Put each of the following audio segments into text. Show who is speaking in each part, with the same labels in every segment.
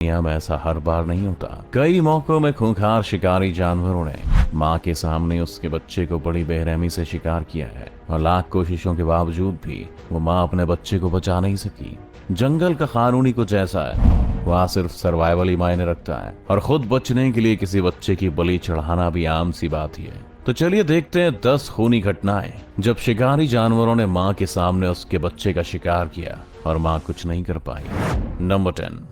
Speaker 1: दुनिया में ऐसा हर बार नहीं होता। कई मौकों में खूंखार शिकारी जानवरों ने माँ के सामने उसके बच्चे को बड़ी बेरहमी से शिकार किया है और लाख कोशिशों के बावजूद भी वो माँ अपने बच्चे को बचा नहीं सकी। जंगल का कानूनी कुछ ऐसा है, वहाँ सिर्फ सर्वाइवल ही मायने रखता है और खुद बचने के लिए किसी बच्चे की बलि चढ़ाना भी आम सी बात ही है। तो चलिए देखते हैं 10 खूनी घटनाएं जब शिकारी जानवरों ने माँ के सामने उसके बच्चे का शिकार किया और माँ कुछ नहीं कर पाई। नंबर 10,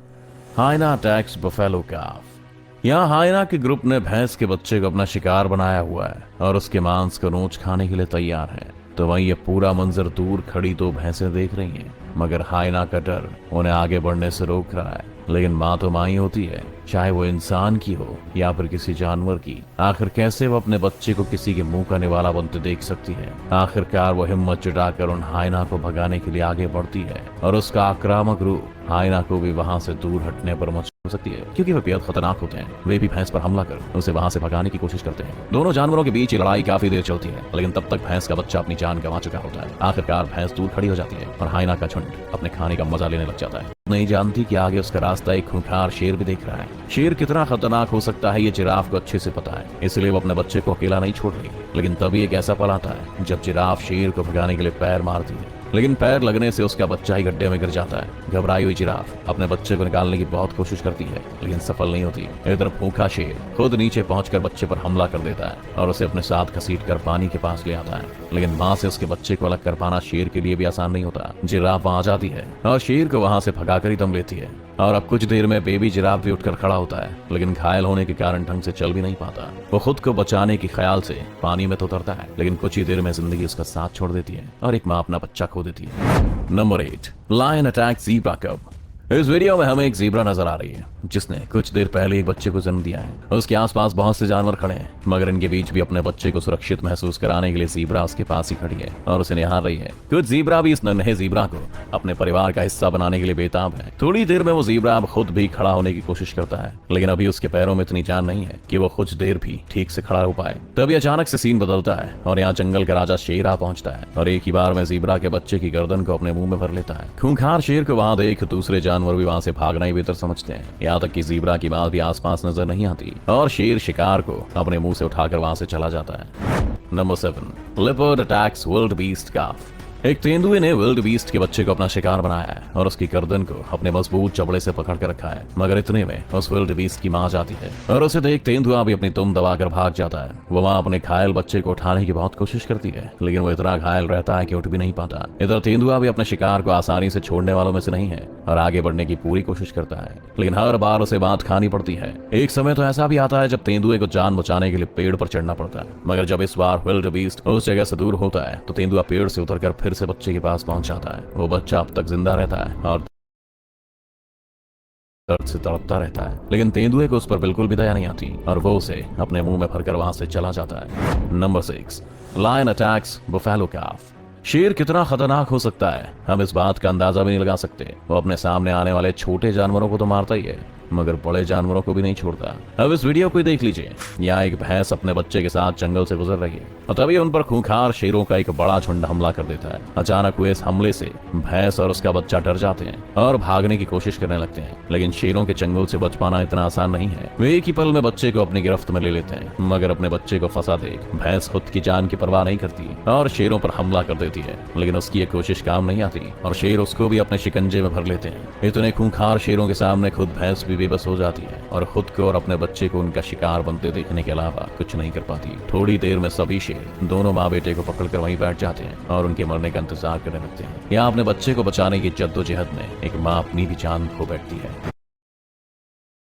Speaker 1: हाइना अटैक्स बफेलो काफ। यहाँ हाइना के ग्रुप ने भैंस के बच्चे को अपना शिकार बनाया हुआ है और उसके मांस को नोच खाने के लिए तैयार है। तो वहीं ये पूरा मंजर दूर खड़ी 2 भैंसें देख रही हैं, मगर हाइना का डर उन्हें आगे बढ़ने से रोक रहा है। लेकिन माँ तो माँ ही होती है, चाहे वो इंसान की हो या फिर किसी जानवर की। आखिर कैसे वो अपने बच्चे को किसी के मुंह का निवाला बनते देख सकती है। आखिरकार वो हिम्मत जुटाकर उन हाइना को भगाने के लिए आगे बढ़ती है और उसका आक्रामक रूप हाइना को भी वहां से दूर हटने पर मजबूर सकती है, क्योंकि वे बेहद खतरनाक होते हैं। वे भी भैंस पर हमला कर उसे वहां से भगाने की कोशिश करते हैं। दोनों जानवरों के बीच ये लड़ाई काफी देर चलती है, लेकिन तब तक भैंस का बच्चा अपनी जान गंवा चुका होता है। आखिरकार भैंस दूर खड़ी हो जाती है और हाइना का झुंड अपने खाने का मजा लेने लग जाता है। नहीं जानती कि आगे उसका रास्ता एक खूंखार शेर भी देख रहा है। शेर कितना खतरनाक हो सकता है ये जिराफ को अच्छे से पता है, इसलिए वो अपने बच्चे को अकेला नहीं छोड़ रही। लेकिन तभी एक ऐसा पल आता है जब जिराफ शेर को भगाने के लिए पैर मारती है, लेकिन पैर लगने से उसका बच्चा ही गड्ढे में गिर जाता है। घबराई हुई जिराफ अपने बच्चे को निकालने की बहुत कोशिश करती है, लेकिन सफल नहीं होती। इधर भूखा शेर खुद नीचे पहुंचकर बच्चे पर हमला कर देता है और उसे अपने साथ घसीटकर पानी के पास ले आता है। लेकिन माँ से उसके बच्चे को अलग कर पाना शेर के लिए भी आसान नहीं होता। जिराफ वहां आ जाती है और शेर को वहां से भगाकर ही दम लेती है और अब कुछ देर में बेबी जिराफ भी उठकर खड़ा होता है, लेकिन घायल होने के कारण ढंग से चल भी नहीं पाता। वो खुद को बचाने के ख्याल से पानी में तो उतरता है, लेकिन कुछ ही देर में जिंदगी उसका साथ छोड़ देती है और एक माँ अपना बच्चा खो देती है। नंबर 8, लायन अटैक ज़ीब्रा कब। इस वीडियो में हमें एक ज़ीब्रा नजर आ रही है जिसने कुछ देर पहले एक बच्चे को जन्म दिया है। उसके आसपास बहुत से जानवर खड़े हैं, मगर इनके बीच भी अपने बच्चे को सुरक्षित महसूस कराने के लिए ज़ीब्रा उसके पास ही खड़ी है और उसे निहार रही है। कुछ ज़ीब्रा भी इस नन्हे ज़ीब्रा को अपने परिवार का हिस्सा बनाने के लिए बेताब है। थोड़ी देर में वो ज़ीब्रा अब खुद भी खड़ा होने की कोशिश करता है, लेकिन अभी उसके पैरों में इतनी जान नहीं है कि वो कुछ देर भी ठीक से खड़ा हो पाए। तभी अचानक से सीन बदलता है और यहाँ जंगल का राजा शेर आ पहुंचता है और एक ही बार में ज़ीब्रा के बच्चे की गर्दन को अपने मुंह में भर लेता है। खूंखार शेर को वहां देख दूसरे जानवर भी वहां से भागना ही बेहतर समझते हैं। यहाँ तक कि ज़ीब्रा की बात भी आसपास नजर नहीं आती और शेर शिकार को अपने मुंह से उठाकर वहां से चला जाता है। Number 7, leopard attacks wild beast calf. एक तेंदुए ने विल्ड बीस्ट के बच्चे को अपना शिकार बनाया है और उसकी गर्दन को अपने मजबूत चबड़े से पकड़ कर रखा है, मगर इतने में उस विल्ड बीस्ट की मां जाती है और उसे देख तेंदुआ भी अपनी दुम दबाकर भाग जाता है। वो वहां अपने घायल बच्चे को उठाने की बहुत कोशिश करती है, लेकिन वो इतना घायल रहता है कि उठ भी नहीं पाता। इधर तेंदुआ भी अपने शिकार को आसानी से छोड़ने वालों में से नहीं है और आगे बढ़ने की पूरी कोशिश करता है, लेकिन हर बार उसे बात खानी पड़ती है। एक समय तो ऐसा भी आता है जब तेंदुए को जान बचाने के लिए पेड़ पर चढ़ना पड़ता है, मगर जब इस बार विल्ड बीस्ट उस जगह से दूर होता है तो तेंदुआ पेड़ से उतरकर फिर से बच्चे के पास पहुंच जाता है। वो बच्चा अब तक जिंदा रहता है और दर्द से तड़पता रहता है, लेकिन तेंदुए को उस पर बिल्कुल भी दया नहीं आती और वो उसे अपने मुंह में भरकर वहां से चला जाता है। नंबर 6, लायन अटैक्स बफेलो काफ। शेर कितना खतरनाक हो सकता है हम इस बात का अंदाजा भी नहीं लगा सकते। वो अपने सामने आने वाले छोटे जानवरों को तो मारता ही है, मगर बड़े जानवरों को भी नहीं छोड़ता। अब इस वीडियो को देख लीजिए। यहाँ एक भैंस अपने बच्चे के साथ जंगल से गुजर रही है और तभी उन पर खूंखार शेरों का एक बड़ा झुंड हमला कर देता है। अचानक हुए इस हमले से भैंस और उसका बच्चा डर जाते हैं और भागने की कोशिश करने लगते हैं, लेकिन शेरों के चंगुल से बच पाना इतना आसान नहीं है। वे एक ही पल में बच्चे को अपनी गिरफ्त में ले लेते हैं, मगर अपने बच्चे को फंसा देख भैंस खुद की जान की परवाह नहीं करती और शेरों पर हमला कर देती है, लेकिन उसकी ये कोशिश काम नहीं आती और शेर उसको भी अपने शिकंजे में भर लेते हैं। इतने खूंखार शेरों के सामने खुद भैंस भी बेबस हो जाती है और खुद को और अपने बच्चे को उनका शिकार बनते देखने के अलावा कुछ नहीं कर पाती। थोड़ी देर में सभी शेर दोनों माँ बेटे को पकड़कर वहीं बैठ जाते हैं और उनके मरने का इंतजार करने लगते हैं। यहाँ अपने बच्चे को बचाने की जद्दोजहद में एक माँ अपनी भी जान खो बैठती है।